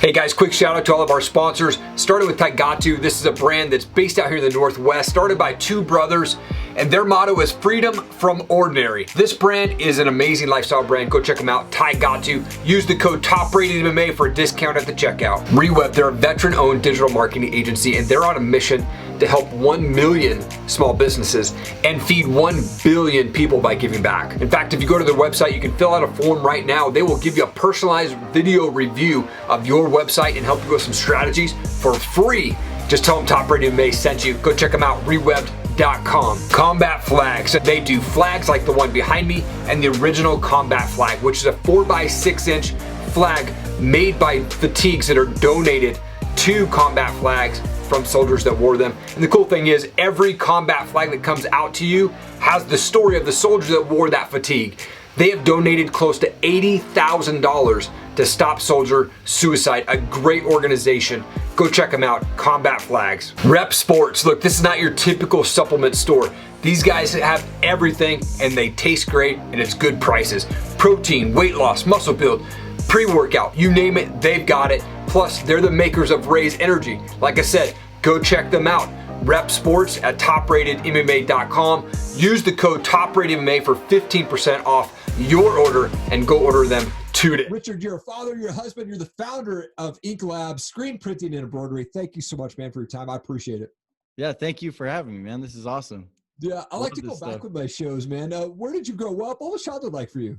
Hey guys, quick shout out to all of our sponsors. Started with Taigatu. This is a brand that's based out here in the Northwest, started by two brothers, and their motto is freedom from ordinary. This brand is an amazing lifestyle brand. Go check them out, Taigatu. Use the code TOPRATEDMMA for a discount at the checkout. Reweb, they're a veteran-owned digital marketing agency, and they're on a mission to help 1 million small businesses and feed 1 billion people by giving back. In fact, if you go to their website, you can fill out a form right now. They will give you a personalized video review of your website and help you with some strategies for free. Just tell them Top Rated May sent you. Go check them out, rewebbed.com. Combat flags. They do flags like the one behind me and the original combat flag, which is a 4x6 inch flag made by fatigues that are donated to combat flags from soldiers that wore them. And the cool thing is, every combat flag that comes out to you has the story of the soldiers that wore that fatigue. They have donated close to $80,000 to Stop Soldier Suicide, a great organization. Go check them out, Combat Flags. Rep Sports. Look, this is not your typical supplement store. These guys have everything and they taste great and it's good prices. Protein, weight loss, muscle build, pre-workout, you name it, they've got it. Plus, they're the makers of Raise Energy. Like I said, go check them out. Rep Sports at topratedmma.com. Use the code TOPRATEDMMA for 15% off your order and go order them today. Richard, you're a father, you're a husband, you're the founder of Ink Lab, screen printing and embroidery. Thank you so much, man, for your time. I appreciate it. Yeah, thank you for having me, man. This is awesome. Yeah, I like to go back with my shows, man. Where did you grow up? What was childhood like for you?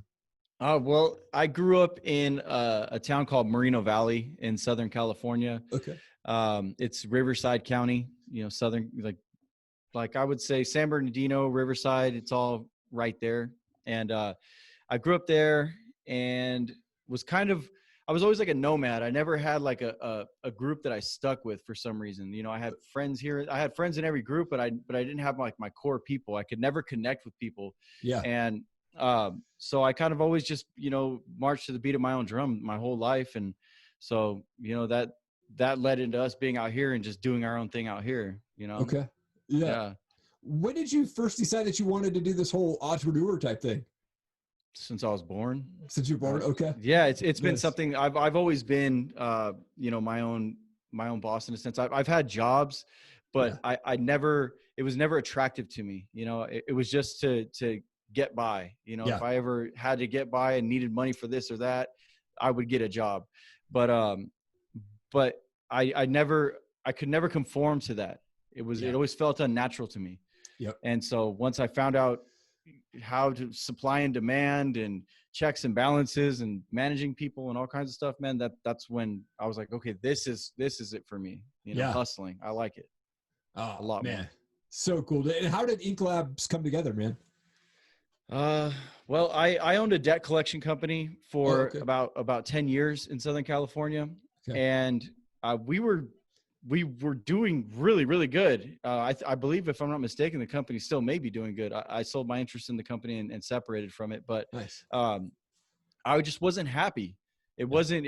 Well, I grew up in a town called Moreno Valley in Southern California. Okay. It's Riverside County, you know, Southern, like I would say San Bernardino, Riverside, it's all right there. And I grew up there and I was always like a nomad. I never had like a group that I stuck with for some reason. You know, I had friends here. I had friends in every group, but I didn't have like my core people. I could never connect with people. Yeah. And so I kind of always just, you know, marched to the beat of my own drum my whole life. And so, you know, that led into us being out here and just doing our own thing out here, you know? Okay. Yeah. When did you first decide that you wanted to do this whole entrepreneur type thing? Since I was born. Since you were born? Okay. Yeah. It's been something I've always been, you know, my own boss in a sense. I've had jobs, but it was never attractive to me. You know, it was just to get by, you know, if I ever had to get by and needed money for this or that, I would get a job. But I could never conform to that. It always felt unnatural to me. Yep. And so once I found out how to supply and demand and checks and balances and managing people and all kinds of stuff, man, that's when I was like, okay, this is it for me. You know, hustling. I like it. Oh, a lot, man. More. So cool. And how did Ink Labs come together, man? Well, I owned a debt collection company for about 10 years in Southern California. Okay. And we were doing really, really good. I believe, if I'm not mistaken, the company still may be doing good. I sold my interest in the company and separated from it, but nice. I just wasn't happy. It wasn't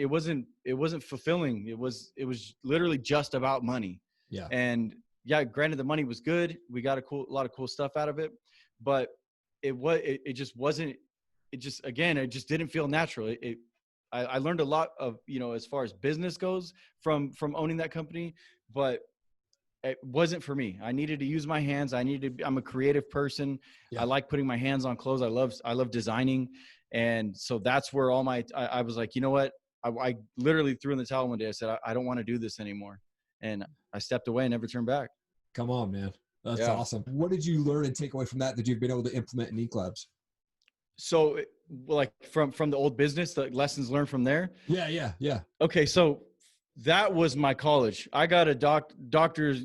fulfilling. It was literally just about money. Yeah. And yeah, granted, the money was good. We got a lot of cool stuff out of it, but it just didn't feel natural. I learned a lot of, you know, as far as business goes from owning that company, but it wasn't for me. I needed to use my hands. I'm a creative person. Yeah. I like putting my hands on clothes. I love designing. And so that's where I was like, you know what? I literally threw in the towel one day. I said, I don't want to do this anymore. And I stepped away and never turned back. Come on, man. That's awesome. What did you learn and take away from that you've been able to implement in Ink Labs? So like from the old business, the lessons learned from there. Yeah. Okay. So that was my college. I got a doctorate,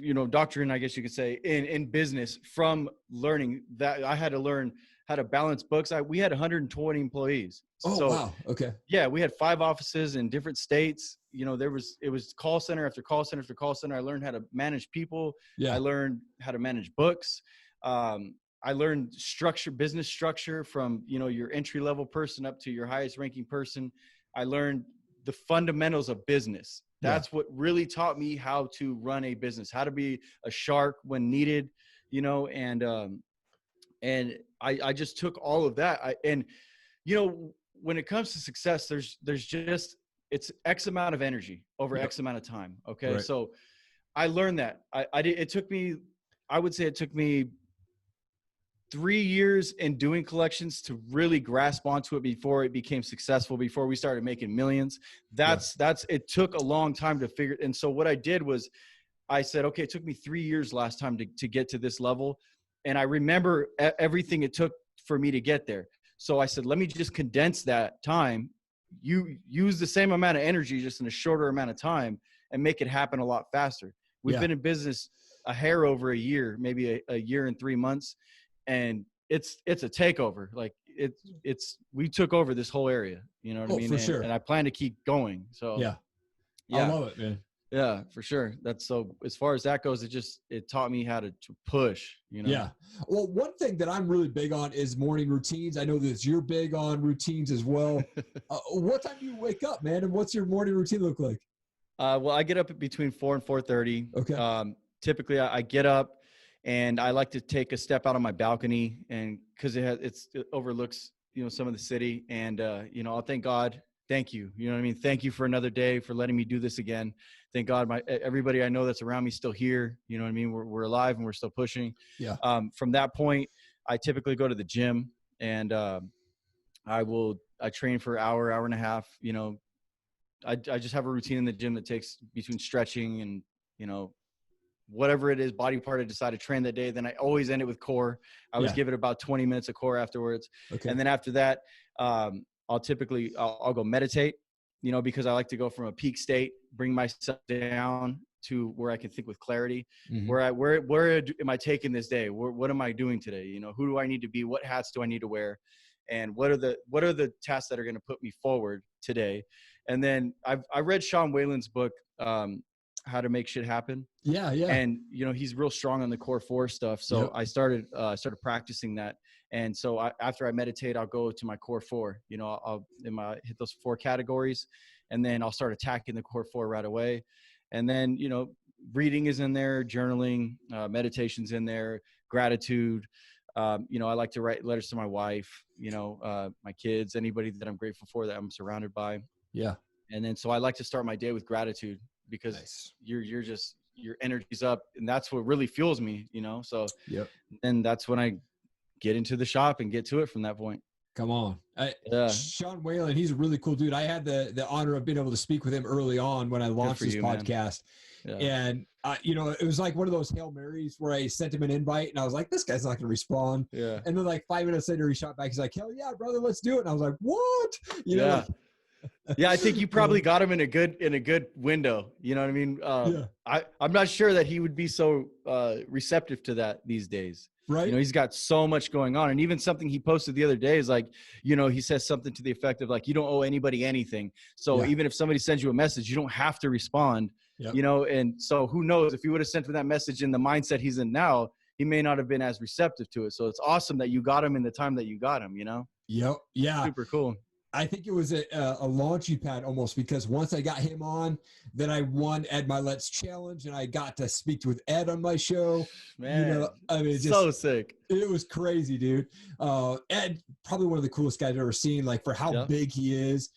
I guess you could say, in business from learning that. I had to learn how to balance books. We had 120 employees. Oh, wow. Okay. Yeah. We had 5 offices in different states. You know, it was call center after call center after call center. I learned how to manage people. Yeah. I learned how to manage books. I learned business structure from, you know, your entry level person up to your highest ranking person. I learned the fundamentals of business. That's what really taught me how to run a business, how to be a shark when needed, you know, and I just took all of that. And, you know, when it comes to success, there's just, it's X amount of energy over X amount of time. Okay. Right. So I learned that. It took me, I would say it took me 3 years in doing collections to really grasp onto it before it became successful, before we started making millions. It took a long time to figure. And so what I did was I said, okay, it took me 3 years last time to get to this level. And I remember everything it took for me to get there. So I said, let me just condense that time. You use the same amount of energy, just in a shorter amount of time, and make it happen a lot faster. We've been in business a hair over a year, maybe a year and 3 months. And it's a takeover. Like we took over this whole area, you know what I mean? For sure. And I plan to keep going. So yeah, I love it, man. Yeah, for sure. That's so, as far as that goes, it taught me how to push, you know? Yeah. Well, one thing that I'm really big on is morning routines. I know that you're big on routines as well. What time do you wake up, man? And what's your morning routine look like? Well, I get up between 4 and 4:30. Okay. Typically I get up and I like to take a step out on my balcony, and cause it overlooks, you know, some of the city, and, you know, I'll thank God. Thank you. You know what I mean? Thank you for another day, for letting me do this again. Thank God everybody I know that's around me is still here. You know what I mean? We're alive and we're still pushing. Yeah. From that point, I typically go to the gym, and I train for an hour and a half. You know, I just have a routine in the gym that takes between stretching and, you know, whatever it is, body part I decide to train that day. Then I always end it with core. I always give it about 20 minutes of core afterwards. Okay. And then after that, I'll go meditate, you know, because I like to go from a peak state, bring myself down to where I can think with clarity. Mm-hmm. Where am I taking this day? What am I doing today? You know, who do I need to be? What hats do I need to wear? And what are the tasks that are going to put me forward today? And then I read Sean Whalen's book, How to Make Shit Happen. Yeah. And, you know, he's real strong on the core 4 stuff. So I started practicing that. And so after I meditate, I'll go to my core 4, you know, I'll hit those 4 categories, and then I'll start attacking the core 4 right away. And then, you know, reading is in there, journaling, meditation's in there, gratitude. You know, I like to write letters to my wife, you know, my kids, anybody that I'm grateful for, that I'm surrounded by. Yeah. And then, so I like to start my day with gratitude, because your energy's up, and that's what really fuels me, you know? So, and that's when I get into the shop and get to it from that point. Come on. Sean Whalen, he's a really cool dude. I had the honor of being able to speak with him early on when I launched this podcast. Yeah. And, you know, it was like one of those Hail Marys where I sent him an invite and I was like, this guy's not going to respond. Yeah. And then like 5 minutes later, he shot back. He's like, hell yeah, brother, let's do it. And I was like, what? You know, like, yeah, I think you probably got him in a good window. You know what I mean? I'm not sure that he would be so receptive to that these days. Right. You know, he's got so much going on. And even something he posted the other day is like, you know, he says something to the effect of like, you don't owe anybody anything. So even if somebody sends you a message, you don't have to respond, you know? And so who knows, if he would have sent him that message in the mindset he's in now, he may not have been as receptive to it. So it's awesome that you got him in the time that you got him, you know? Yep. Yeah. Super cool. I think it was a launching pad almost, because once I got him on, then I won Ed Mylett's challenge, and I got to speak with Ed on my show. Man, you know, I mean, just so sick. It was crazy, dude. Ed, probably one of the coolest guys I've ever seen, like for how big he is,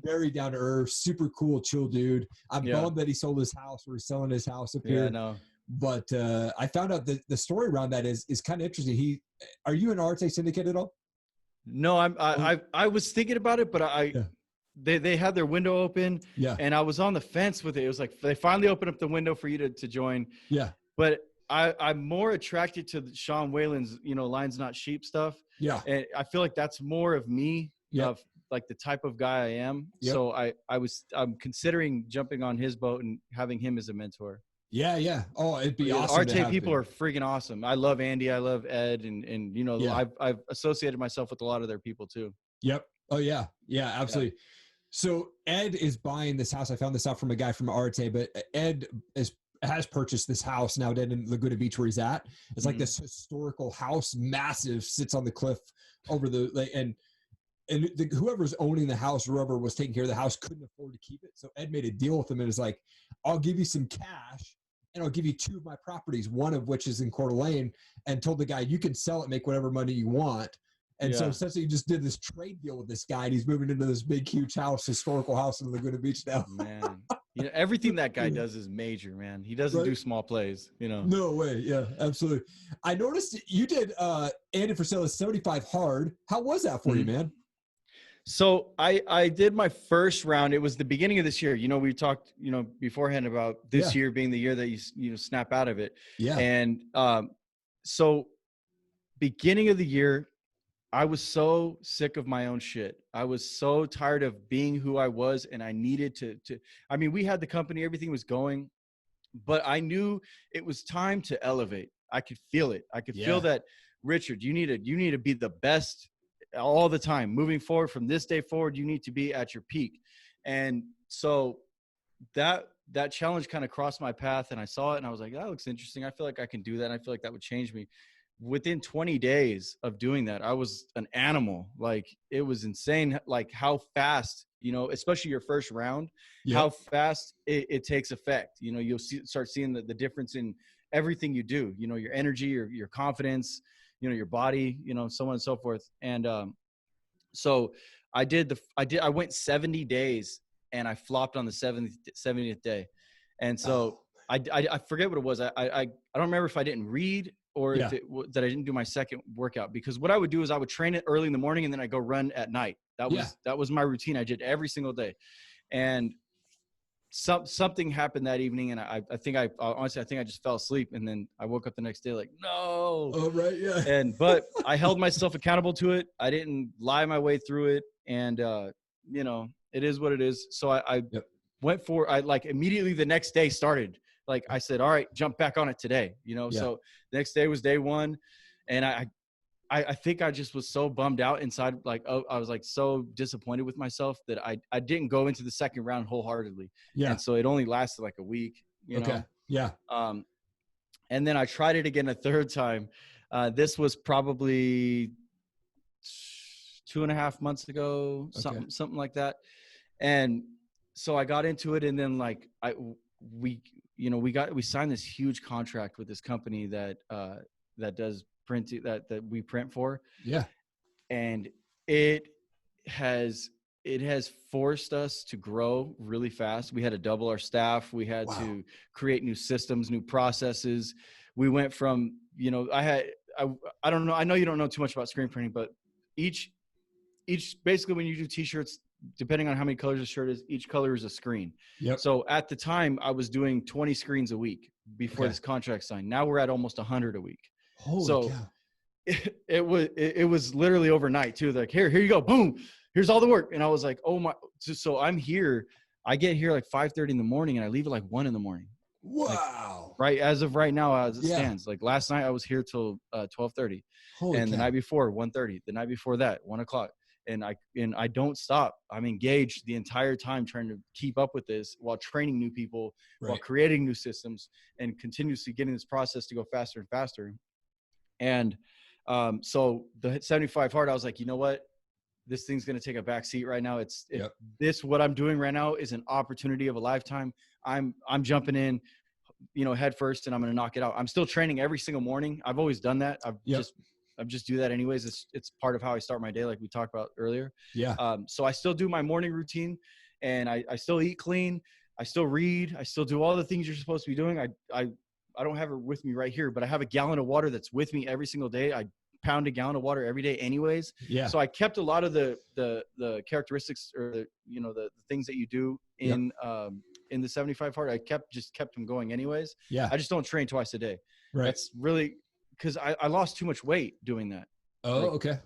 very down to earth, super cool, chill dude. I'm bummed that he sold his house, or he's selling his house up here. Yeah, I know. But I found out that the story around that is kind of interesting. Are you in RTA Syndicate at all? No, I was thinking about it, but they had their window open, and I was on the fence with it. It was like they finally opened up the window for you to join. Yeah. But I'm more attracted to Sean Whalen's, you know, Lines Not Sheep stuff. Yeah. And I feel like that's more of me, of like the type of guy I am. Yep. So I'm considering jumping on his boat and having him as a mentor. Yeah, yeah. Oh, it'd be awesome. RTA people are freaking awesome. I love Andy. I love Ed, and you know, I've associated myself with a lot of their people too. Yep. Oh yeah, yeah, absolutely. Yeah. So Ed is buying this house. I found this out from a guy from RTA, but Ed has purchased this house now down in Laguna Beach where he's at. It's like this historical house, massive, sits on the cliff over the lake, and whoever's owning the house, whoever was taking care of the house, couldn't afford to keep it. So Ed made a deal with him and is like, I'll give you some cash, and I'll give you 2 of my properties, one of which is in Coeur d'Alene, and told the guy, you can sell it, make whatever money you want, And so essentially you just did this trade deal with this guy, and he's moving into this big, huge house, historical house in Laguna Beach now. Man, you know, everything that guy does is major, man. He doesn't do small plays, you know. No way. Yeah, absolutely. I noticed you did Andy Frisella's 75 hard. How was that for you, man? So I did my first round. It was the beginning of this year. You know, we talked, you know, beforehand about this year being the year that you know, snap out of it. Yeah. And so beginning of the year, I was so sick of my own shit. I was so tired of being who I was, and I needed to I mean, we had the company, everything was going, but I knew it was time to elevate. I could feel it. I could feel that, Richard, you need to be the best all the time. Moving forward, from this day forward, you need to be at your peak. And so that challenge kind of crossed my path, and I saw it, and I was like, that looks interesting. I feel like I can do that. And I feel like that would change me. Within 20 days of doing that, I was an animal. Like, it was insane. Like, how fast, you know, especially your first round, how fast it takes effect. You know, you'll start seeing the difference in everything you do, you know, your energy, your confidence, you know, your body, you know, so on and so forth. And so I went 70 days, and I flopped on the 70th day. And so I forget what it was. I don't remember if I didn't read or if it that I didn't do my second workout, because what I would do is I would train it early in the morning, and then I go run at night. That was my routine. I did every single day. And something happened that evening, and I think I just fell asleep, and then I woke up the next day like, no. Oh, right. Yeah. But I held myself accountable to it. I didn't lie my way through it. And, you know, it is what it is. So I went for, like immediately the next day started. Like I said, all right, jump back on it today, you know? So the next day was day one. And I think I just was so bummed out inside. Like, I was like so disappointed with myself that I didn't go into the second round wholeheartedly. Yeah. And so it only lasted like a week, you know? Yeah. And then I tried it again a third time. This was probably 2.5 months ago, something like that. And so I got into it, and then like we signed this huge contract with this company that does printing, that we print for. Yeah. And it has forced us to grow really fast. We had to double our staff. We had to create new systems, new processes. We went from, you know, I don't know. I know you don't know too much about screen printing, but each basically when you do t-shirts, depending on how many colors a shirt is, each color is a screen. Yep. So at the time I was doing 20 screens a week before this contract signed. Now we're at almost 100 a week. Holy cow. It was literally overnight too. Like, here you go. Boom. Here's all the work. And I was like, oh my, so I'm here. I get here like 5:30 in the morning, and I leave at like 1 a.m. Wow. Like, right. As of right now, as it stands, like last night I was here till 12:30, and the night before 1:30, the night before that 1 o'clock. And I don't stop. I'm engaged the entire time trying to keep up with this while training new people, while creating new systems, and continuously getting this process to go faster and faster. And so the 75 hard, I was like, you know what? This thing's going to take a back seat right now. What I'm doing right now is an opportunity of a lifetime. I'm jumping in, you know, head first, and I'm going to knock it out. I'm still training every single morning. I've always done that. I just do that anyways. It's part of how I start my day, like we talked about earlier. Yeah. So I still do my morning routine, and I still eat clean. I still read. I still do all the things you're supposed to be doing. I don't have it with me right here, but I have a gallon of water that's with me every single day. I pound a gallon of water every day anyways. Yeah. So I kept a lot of the characteristics, or the things that you do in the 75 hard. I kept them going anyways. Yeah. I just don't train twice a day. Right. That's really because I lost too much weight doing that. Oh, okay.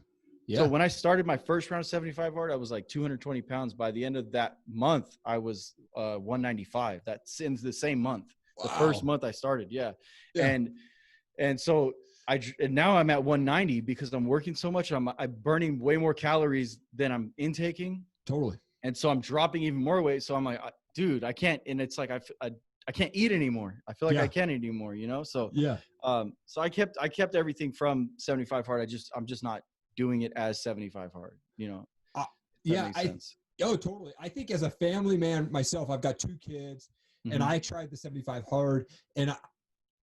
Yeah. So when I started my first round of 75 hard, I was like 220 pounds. By the end of that month, I was 195. That's in the same month. The first month I started. Yeah. And so now I'm at 190 because I'm working so much. I'm burning way more calories than I'm intaking. Totally. And so I'm dropping even more weight. So I'm like, dude, I can't. And it's like, I can't eat anymore. I feel like I can't eat anymore, you know? So, so I kept everything from 75 hard. I'm just not doing it as 75 hard, you know? Totally. I think as a family man myself, I've got 2 kids, and I tried the 75 hard, and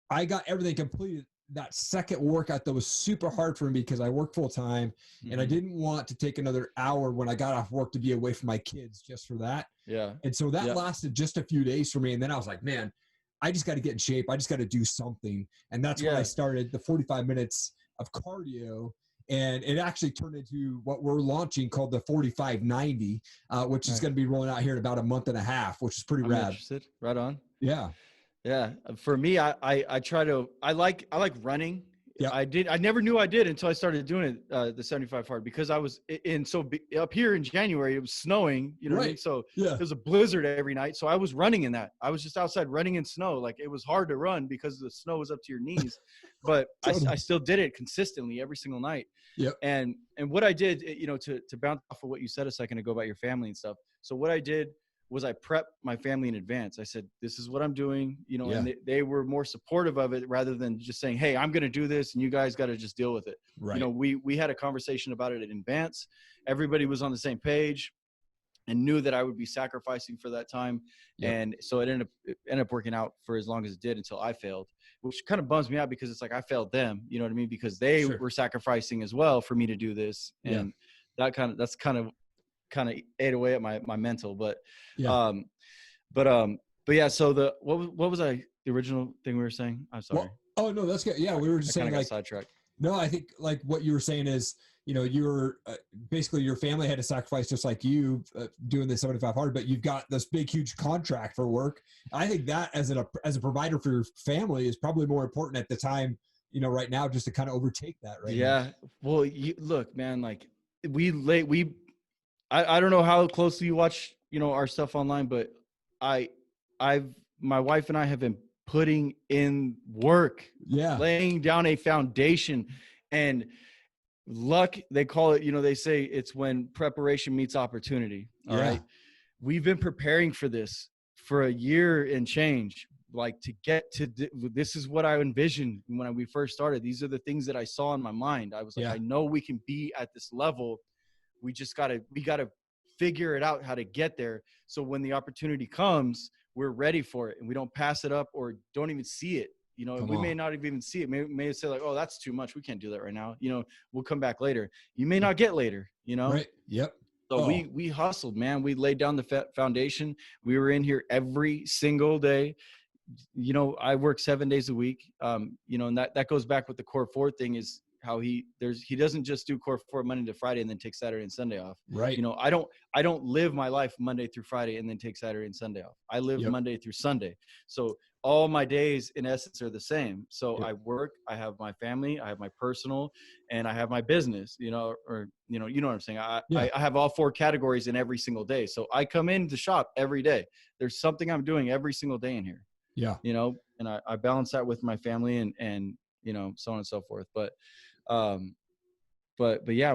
I got everything completed that second workout that was super hard for me because I work full time and I didn't want to take another hour when I got off work to be away from my kids just for that. Yeah. And so that lasted just a few days for me. And then I was like, man, I just got to get in shape. I just got to do something. And that's when I started the 45 minutes of cardio. And it actually turned into what we're launching called the 45-90, which is going to be rolling out here in about a month and a half, which is pretty rad. Interested. Right on. Yeah. Yeah. For me, I like running. Yeah. I never knew I did until I started doing it, the 75 hard, because I was up here in January, it was snowing, you know what I mean? So it was a blizzard every night. So I was running in that. I was just outside running in snow. Like, it was hard to run because the snow was up to your knees, but I still did it consistently every single night. Yep. And what I did, you know, to bounce off of what you said a second ago about your family and stuff. So what I did was I prepped my family in advance. I said, this is what I'm doing, you know, and they were more supportive of it rather than just saying, hey, I'm going to do this and you guys got to just deal with it. Right. You know, we had a conversation about it in advance. Everybody was on the same page and knew that I would be sacrificing for that time. Yep. And so it ended up working out for as long as it did until I failed, which kind of bums me out because it's like I failed them, you know what I mean? Because they were sacrificing as well for me to do this. And that's kind of ate away at my mental, but yeah. So what was the original thing we were saying? I'm sorry. Well, oh no, that's good. Yeah. We were just saying, like, sidetracked. No, I think like what you were saying is, you know, you're basically your family had to sacrifice just like you doing the 75 hard, but you've got this big, huge contract for work. I think that as a provider for your family is probably more important at the time, you know, right now, just to kind of overtake that. Right. Yeah. Now. Well, look, man, like I don't know how closely you watch, you know, our stuff online, but my wife and I have been putting in work, laying down a foundation, and luck, they call it, you know, they say it's when preparation meets opportunity. All right. We've been preparing for this for a year and change, like to get to this is what I envisioned when we first started. These are the things that I saw in my mind. I was like, I know we can be at this level. We gotta figure it out how to get there. So when the opportunity comes, we're ready for it and we don't pass it up or don't even see it. You know, we may not even see it. May say like, oh, that's too much. We can't do that right now. You know, we'll come back later. You may not get later, you know? Right. Yep. So we hustled, man. We laid down the foundation. We were in here every single day. You know, I work 7 days a week. You know, and that goes back with the core 4 thing is how he doesn't just do core 4 Monday to Friday and then take Saturday and Sunday off. Right. You know, I don't live my life Monday through Friday and then take Saturday and Sunday off. I live Monday through Sunday. So all my days in essence are the same. So I work, I have my family, I have my personal, and I have my business, you know, or, you know what I'm saying? I have all 4 categories in every single day. So I come in to shop every day. There's something I'm doing every single day in here. Yeah. You know, and I balance that with my family and, you know, so on and so forth. But yeah,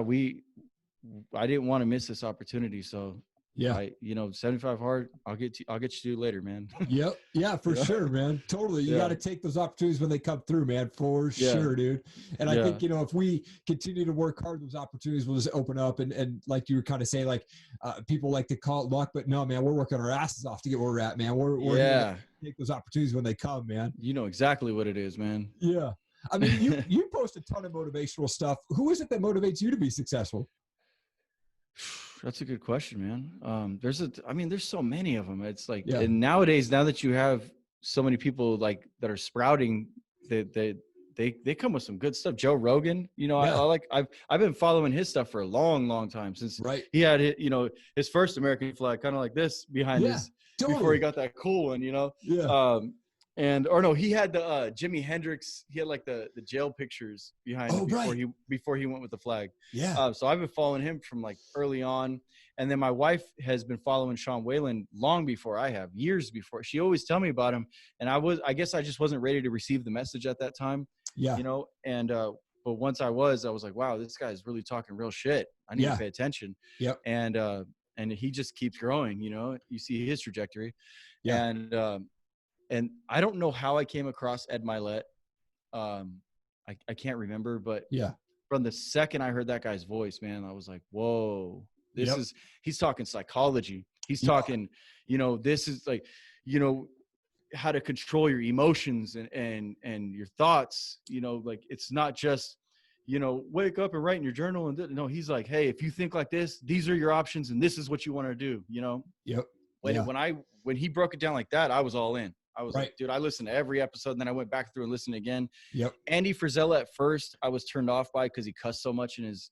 I didn't want to miss this opportunity. So you know, 75 hard, I'll get you to later, man. Yep. Yeah, for sure, man. Totally. You got to take those opportunities when they come through, man, for sure, dude. And I think, you know, if we continue to work hard, those opportunities will just open up. And like you were kind of saying, like, people like to call it luck, but no, man, we're working our asses off to get where we're at, man. We're here to take those opportunities when they come, man. You know exactly what it is, man. Yeah. I mean, you post a ton of motivational stuff. Who is it that motivates you to be successful? That's a good question, man. There's so many of them. It's like, and nowadays, now that you have so many people like that are sprouting, they come with some good stuff. Joe Rogan, you know, I've been following his stuff for a long, long time since he had it, you know, his first American flag, kind of like this behind his, before he got that cool one, you know? Yeah. He had the Jimi Hendrix. He had like the jail pictures behind him before he went with the flag. Yeah. So I've been following him from like early on, and then my wife has been following Whalen long before I have, years before. She always tell me about him, and I guess I just wasn't ready to receive the message at that time. Yeah. You know, and but once I was like, wow, this guy's really talking real shit. I need to pay attention. Yep. And he just keeps growing. You know, you see his trajectory. Yeah. And I don't know how I came across Ed Mylett. I can't remember, but from the second I heard that guy's voice, man, I was like, whoa, he's talking psychology. He's talking, you know, this is like, you know, how to control your emotions and your thoughts. Like it's not just, wake up and write in your journal. And no, he's like, hey, if you think like this, these are your options and this is what you want to do, Yep. When he broke it down like that, I was all in. I was like, dude, I listened to every episode. And then I went back through and listened again. Yep. Andy Frisella at first, I was turned off by because he cussed so much in his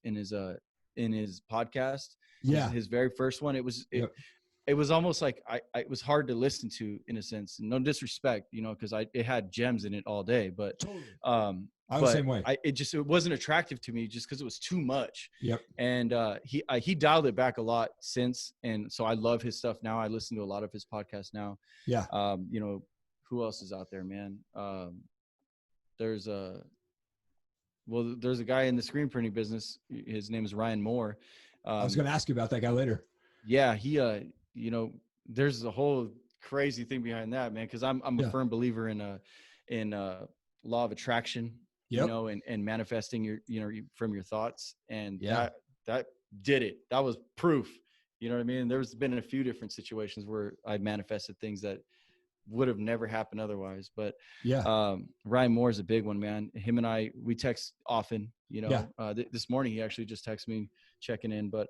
podcast. Yeah. His very first one. It was almost like it was hard to listen to in a sense. No disrespect, because it had gems in it all day. But totally. I was the same way. It wasn't attractive to me just because it was too much. Yep. And he dialed it back a lot since, and so I love his stuff now. I listen to a lot of his podcasts now. Yeah. Who else is out there, man? There's a guy in the screen printing business. His name is Ryan Moore. I was going to ask you about that guy later. Yeah, he there's a whole crazy thing behind that, man, because I'm a firm believer in law of attraction. Yep. And manifesting from your thoughts. And that did it. That was proof. You know what I mean? There's been a few different situations where I manifested things that would have never happened otherwise. But Ryan Moore is a big one, man. Him and we text often, this morning, he actually just texted me checking in, but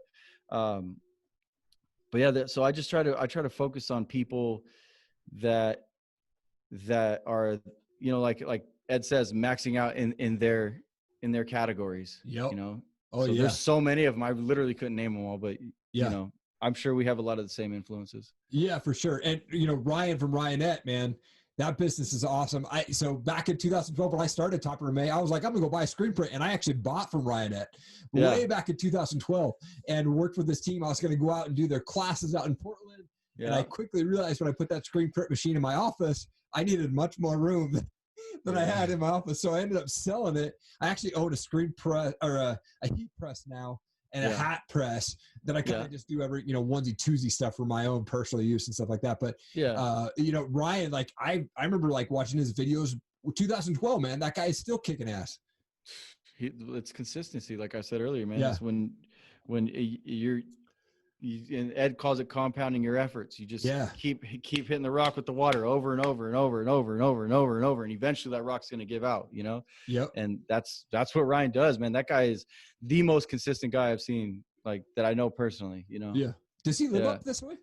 yeah, so I try to focus on people that are, like Ed says, maxing out in their categories. Yep. So there's so many of them. I literally couldn't name them all, but I'm sure we have a lot of the same influences. Yeah, for sure. And Ryan from Ryanette, man, that business is awesome. So back in 2012, when I started Topper May, I was like, I'm gonna go buy a screen print, and I actually bought from Ryanette way back in 2012, and worked with this team. I was gonna go out and do their classes out in Portland, and I quickly realized when I put that screen print machine in my office, I needed much more room than I had in my office. So I ended up selling it. I actually own a screen press or a heat press now and a hat press that I kind of just do every, onesie twosie stuff for my own personal use and stuff like that. But, Ryan, like I remember like watching his videos 2012, man, that guy is still kicking ass. It's consistency. Like I said earlier, man, it's when and Ed calls it compounding your efforts. You just keep hitting the rock with the water over and over and over and over and over and over and over, and eventually that rock's going to give out, Yep. And that's what Ryan does, man. That guy is the most consistent guy I've seen, like, that I know personally, Yeah. Does he live up this way?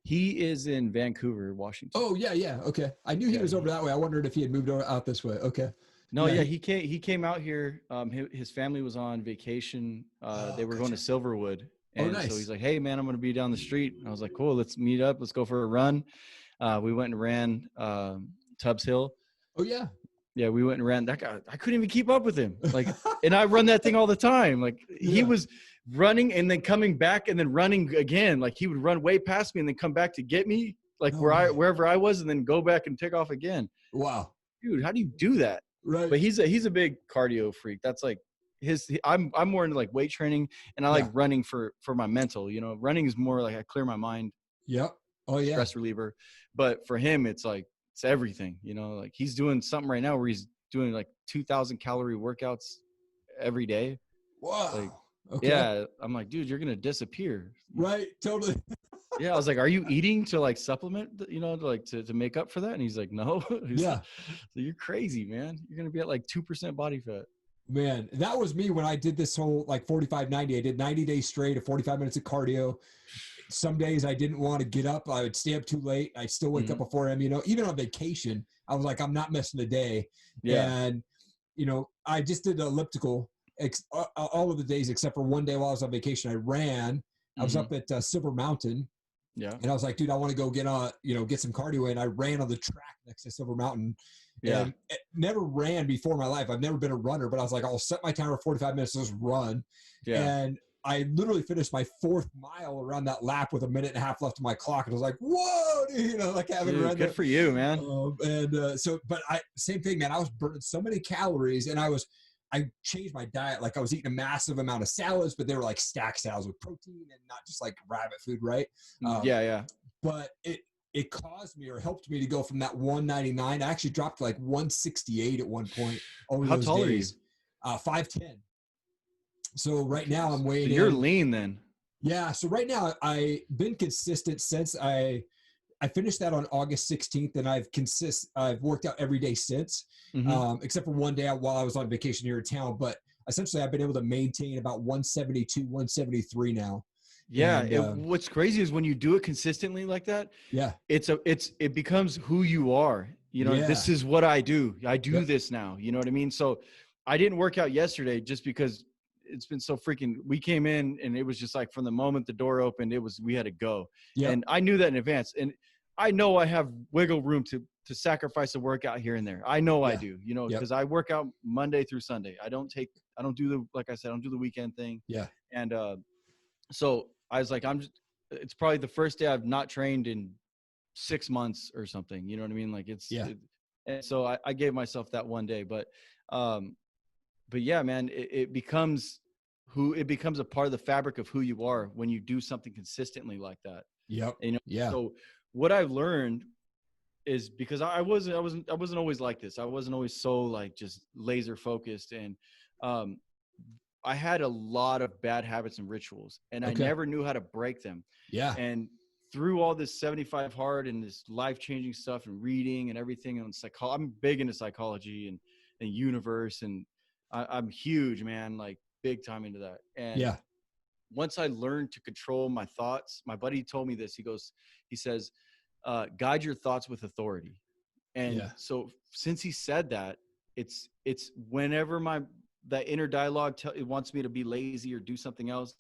He is in Vancouver, Washington. Oh yeah. Okay. I knew he was over that way. I wondered if he had moved out this way. Okay. No, he came out here. His family was on vacation. They were going to Silverwood. And nice. So he's like, hey, man, I'm going to be down the street. And I was like, cool, let's meet up. Let's go for a run. We went and ran Tubbs Hill. Oh, yeah. Yeah, we went and ran. That guy, I couldn't even keep up with him. Like, and I run that thing all the time. Like, he was running and then coming back and then running again. Like, he would run way past me and then come back to get me, like wherever I was, and then go back and take off again. Wow. Dude, how do you do that? Right. But he's a big cardio freak. That's like, I'm more into like weight training, and I like running for my mental, running is more like I clear my mind. Yep. Oh yeah. Stress reliever. But for him, it's like, it's everything, like he's doing something right now where he's doing like 2,000 calorie workouts every day. Wow. Like, okay. Yeah. I'm like, dude, you're going to disappear. Right. Totally. Yeah. I was like, are you eating to like supplement, to make up for that? And he's like, no. So you're crazy, man. You're going to be at like 2% body fat. Man, that was me when I did this whole like 45-90. I did 90 days straight of 45 minutes of cardio. Some days I didn't want to get up. I would stay up too late. I'd still wake up before him, even on vacation. I was like, I'm not missing a day. Yeah. And, I just did elliptical all of the days except for one day while I was on vacation. I ran. I was up at Silver Mountain. Yeah. And I was like, dude, I want to go get some cardio in. I ran on the track next to Silver Mountain. Yeah. And never ran before in my life. I've never been a runner, but I was like, I'll set my timer for 45 minutes to just run. Yeah. And I literally finished my 4th mile around that lap with a minute and a half left on my clock. And I was like, whoa, dude, like having run. Good for you, man. But same thing, man. I was burning so many calories, and I changed my diet. Like I was eating a massive amount of salads, but they were like stacked salads with protein and not just like rabbit food, right? Yeah. But it caused me or helped me to go from that 199. I actually dropped to like 168 at one point over How those tall days. Are you? 5'10". So right now I'm weighing You're lean then. Yeah. So right now I've been consistent since I I finished that on August 16th, and I've worked out every day since, except for one day while I was on vacation here in town. But essentially, I've been able to maintain about 172, 173 now. Yeah. And, what's crazy is when you do it consistently like that. Yeah. It becomes who you are. You know, this is what I do. I do this now. You know what I mean? So I didn't work out yesterday just because it's been so freaking, we came in and it was just like from the moment the door opened, we had to go. Yep. And I knew that in advance. And I know I have wiggle room to sacrifice a workout here and there. I know I do, you know, because I work out Monday through Sunday. I don't do like I said, I don't do the weekend thing. Yeah. And so I was like, it's probably the first day I've not trained in 6 months or something. You know what I mean? Like and so I gave myself that one day, but yeah, man, it becomes a part of the fabric of who you are when you do something consistently like that. Yep. You know? So what I've learned is, because I wasn't always like this. I wasn't always so like just laser focused. And I had a lot of bad habits and rituals, and I never knew how to break them. Yeah. And through all this 75 hard and this life-changing stuff and reading and everything on I'm big into psychology and universe, and I'm huge, man, like big time into that. And once I learned to control my thoughts, my buddy told me this. He says, guide your thoughts with authority. And so since he said that, it's whenever that inner dialogue wants me to be lazy or do something else,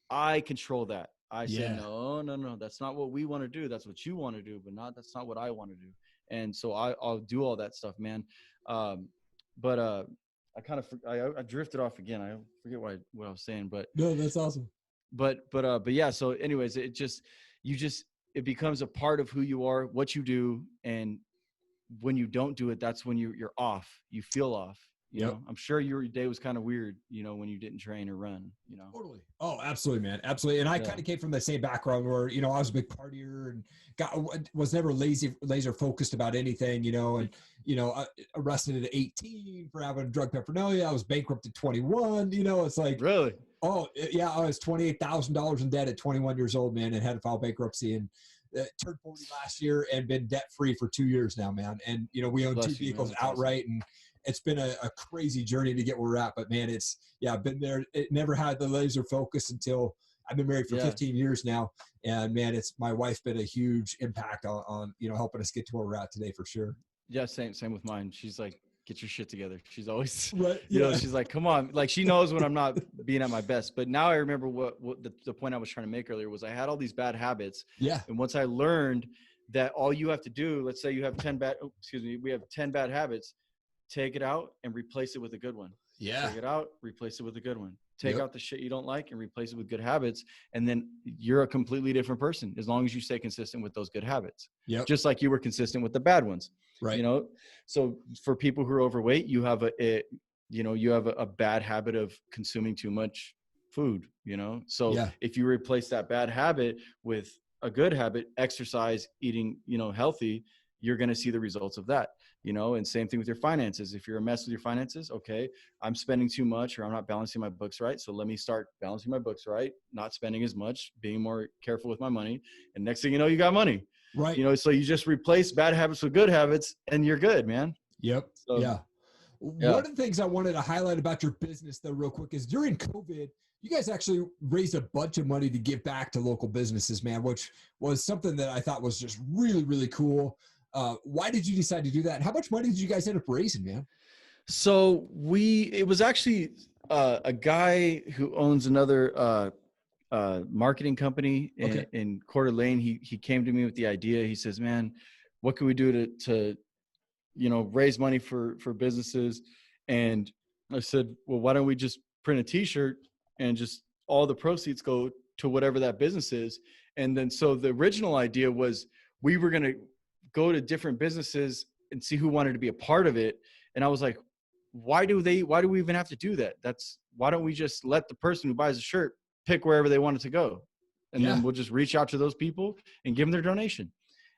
I control that. I say, no, that's not what we want to do. That's what you want to do, but that's not what I want to do. And so I'll do all that stuff, man. But I drifted off again. I forget what I was saying, but no, that's awesome. But yeah. So anyways, it becomes a part of who you are, what you do. And when you don't do it, that's when you're off. You feel off. You know, I'm sure your day was kind of weird, you know, when you didn't train or run, you know. Totally. Oh, absolutely, man. Absolutely. And I kind of came from the same background where, you know, I was a big partier and was never laser focused about anything, you know, and, you know, arrested at 18 for having drug paraphernalia. I was bankrupt at 21, you know, it's like, really? Oh yeah. I was $28,000 in debt at 21 years old, man, and had to file bankruptcy, and turned 40 last year and been debt free for 2 years now, man. And, you know, we own 2 vehicles outright, and it's been a crazy journey to get where we're at, but man, I've been there. It never had the laser focus until I've been married for 15 years now. And man, my wife's been a huge impact on, you know, helping us get to where we're at today for sure. Yeah. Same with mine. She's like, get your shit together. She's always, you know, she's like, come on. Like, she knows when I'm not being at my best. But now I remember what the point I was trying to make earlier was I had all these bad habits. Yeah. And once I learned that all you have to do, let's say you have we have 10 bad habits, take it out and replace it with a good one. Yeah. Take it out, replace it with a good one. Take out the shit you don't like and replace it with good habits. And then you're a completely different person as long as you stay consistent with those good habits. Yeah. Just like you were consistent with the bad ones. Right. You know, so for people who are overweight, you have a bad habit of consuming too much food, you know? So if you replace that bad habit with a good habit, exercise, eating, you know, healthy, you're going to see the results of that, you know. And same thing with your finances. If you're a mess with your finances, okay, I'm spending too much, or I'm not balancing my books right. So let me start balancing my books right, not spending as much, being more careful with my money. And next thing you know, you got money, right? You know, so you just replace bad habits with good habits and you're good, man. Yep. So, yeah. One of the things I wanted to highlight about your business though, real quick, is during COVID, you guys actually raised a bunch of money to give back to local businesses, man, which was something that I thought was just really, really cool. Why did you decide to do that? And how much money did you guys end up raising, man? So it was actually a guy who owns another marketing company in Coeur d'Alene. He came to me with the idea. He says, man, what can we do to you know, raise money for businesses? And I said, well, why don't we just print a t-shirt and just all the proceeds go to whatever that business is? And then, so the original idea was we were going to go to different businesses and see who wanted to be a part of it. And I was like, why do we even have to do that? Why don't we just let the person who buys a shirt pick wherever they want it to go? And then we'll just reach out to those people and give them their donation.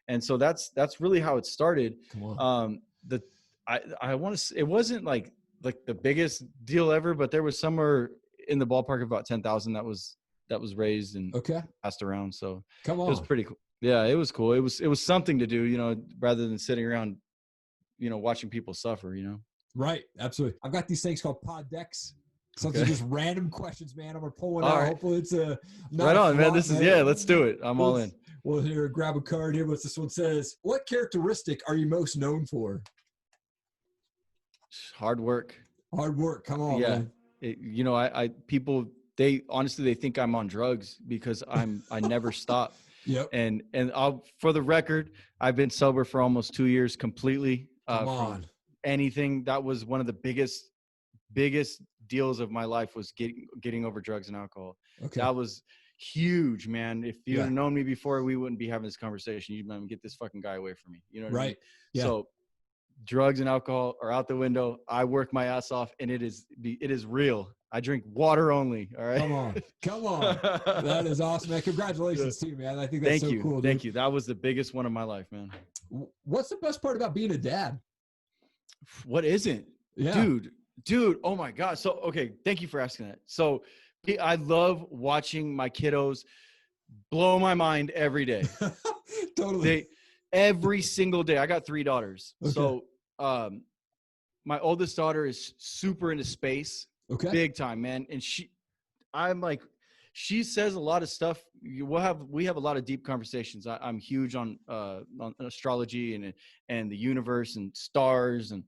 And so that's really how it started. I want to, it wasn't like the biggest deal ever, but there was somewhere in the ballpark of about 10,000 that was raised and passed around. So it was pretty cool. Yeah, it was cool. It was something to do, you know, rather than sitting around, you know, watching people suffer, you know? Right. Absolutely. I've got these things called pod decks. Something just random questions, man. I'm going to pull one out. Right. Hopefully it's a right on, man. This is, let's do it. I'm all in. Well, here, grab a card here. What's this one says? What characteristic are you most known for? Hard work. Hard work. Come on, man. You know, people, they think I'm on drugs because I never stop. Yep. And for the record, I've been sober for almost 2 years completely. Come on. Anything that was one of the biggest deals of my life was getting over drugs and alcohol. Okay. That was huge, man. If you had known me before, we wouldn't be having this conversation. You'd get this fucking guy away from me. You know what I mean? Yeah. So drugs and alcohol are out the window. I work my ass off, and it is real. I drink water only. All right. Come on. That is awesome, man. Congratulations to you, man. I think that's so cool. Thank you. That was the biggest one of my life, man. What's the best part about being a dad? What isn't? Yeah. Dude. Oh my God. So, okay. Thank you for asking that. So I love watching my kiddos blow my mind every day. Totally. Every single day. I got 3 daughters. Okay. So, my oldest daughter is super into space. Okay. Big time, man. And she says a lot of stuff. We have a lot of deep conversations. I'm huge on astrology and the universe and stars, and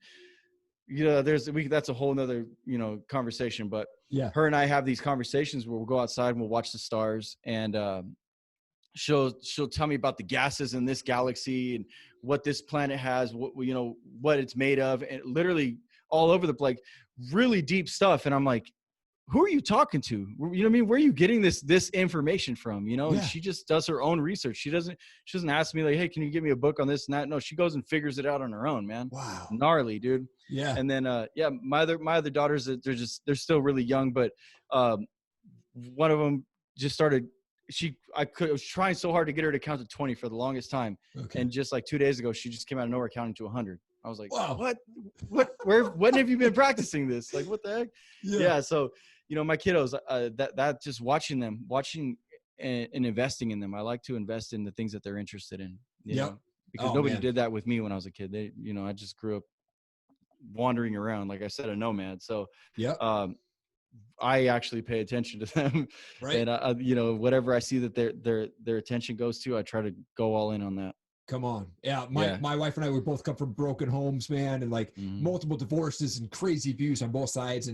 you know, that's a whole nother, you know, conversation. But her and I have these conversations where we'll go outside and we'll watch the stars, and she'll tell me about the gases in this galaxy and what this planet has, what it's made of, and literally all over the place, really deep stuff. And I'm like, who are you talking to? You know what I mean? Where are you getting this information from? You know, and she just does her own research. She doesn't ask me like, hey, can you give me a book on this and that? No, she goes and figures it out on her own, man. Wow. Gnarly, dude. Yeah. And then, my other daughters, they're still really young, but one of them just started, I was trying so hard to get her to count to 20 for the longest time. Okay. And just like 2 days ago, she just came out of nowhere counting to 100. I was like, wow. When have you been practicing this? Like, what the heck? Yeah. So, you know, my kiddos, that just watching and investing in them. I like to invest in the things that they're interested in, you know, because nobody did that with me when I was a kid. I just grew up wandering around, like I said, a nomad. So, I actually pay attention to them, right? And you know, whatever I see that their attention goes to, I try to go all in on that. Come on. Yeah. My wife and I, we both come from broken homes, man. And like multiple divorces and crazy abuse on both sides.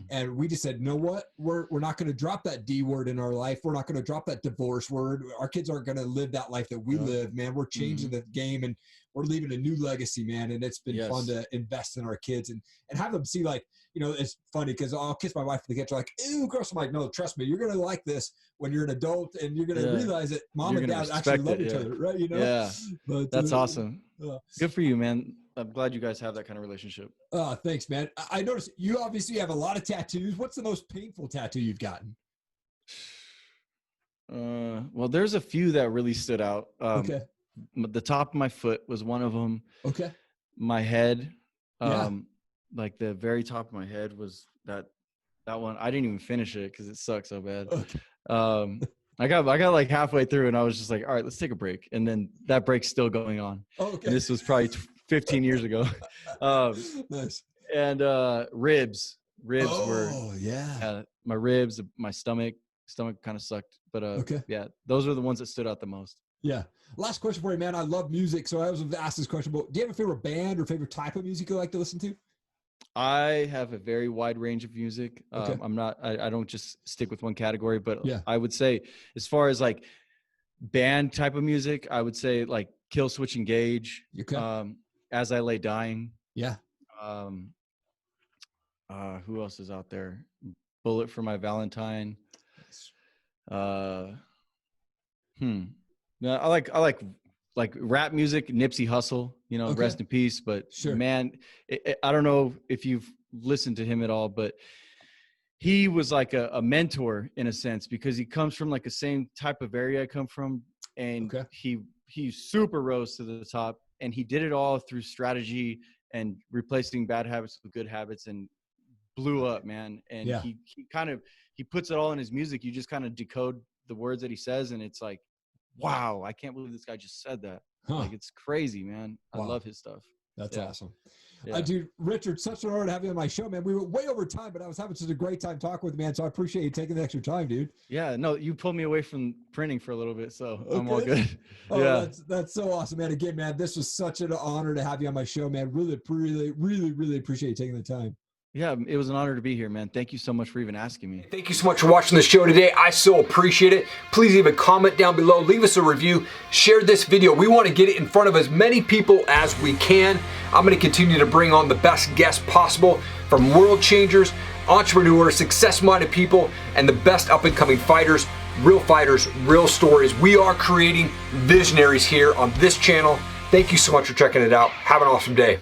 And we just said, you know what? We're not going to drop that D word in our life. We're not going to drop that divorce word. Our kids aren't going to live that life that we live, man. We're changing the game, and we're leaving a new legacy, man. And it's been fun to invest in our kids and have them see, like, you know, it's funny because I'll kiss my wife in the kitchen, like, ew, gross. I'm like, no, trust me, you're going to like this when you're an adult, and you're going to realize that mom and dad actually love each other, right? You know? Yeah. But, that's awesome. Good for you, man. I'm glad you guys have that kind of relationship. Thanks, man. I noticed you obviously have a lot of tattoos. What's the most painful tattoo you've gotten? Well, there's a few that really stood out. Okay. The top of my foot was one of them. Okay. My head, like the very top of my head was that one. I didn't even finish it because it sucked so bad. Okay. I got like halfway through, and I was just like, all right, let's take a break. And then that break's still going on. Okay. And this was probably 15 years ago. Nice. And ribs were my ribs, my stomach kind of sucked, but those were the ones that stood out the most. Yeah. Last question for you, man. I love music, so I always ask this question, but do you have a favorite band or favorite type of music you like to listen to? I have a very wide range of music. Okay. I don't just stick with one category, but I would say, as far as like band type of music, I would say like Kill Switch Engage, As I Lay Dying. Yeah. Who else is out there? Bullet for My Valentine. No, I like rap music, Nipsey Hussle, you know, rest in peace. But man, I don't know if you've listened to him at all, but he was like a mentor in a sense, because he comes from like the same type of area I come from. And he super rose to the top, and he did it all through strategy and replacing bad habits with good habits, and blew up, man. And he puts it all in his music. You just kind of decode the words that he says, and it's like wow, I can't believe this guy just said that. Like, it's crazy, man. I love his stuff. That's awesome. Dude, Richard, such an honor to have you on my show, man. We were way over time, but I was having such a great time talking with you, man. So I appreciate you taking the extra time, dude. Yeah, no, you pulled me away from printing for a little bit, so I'm all good. That's so awesome, man. Again, man, this was such an honor to have you on my show, man. Really appreciate you taking the time. Yeah, it was an honor to be here, man. Thank you so much for even asking me. Thank you so much for watching the show today. I so appreciate it. Please leave a comment down below. Leave us a review. Share this video. We want to get it in front of as many people as we can. I'm going to continue to bring on the best guests possible from world changers, entrepreneurs, success-minded people, and the best up-and-coming fighters, real stories. We are creating visionaries here on this channel. Thank you so much for checking it out. Have an awesome day.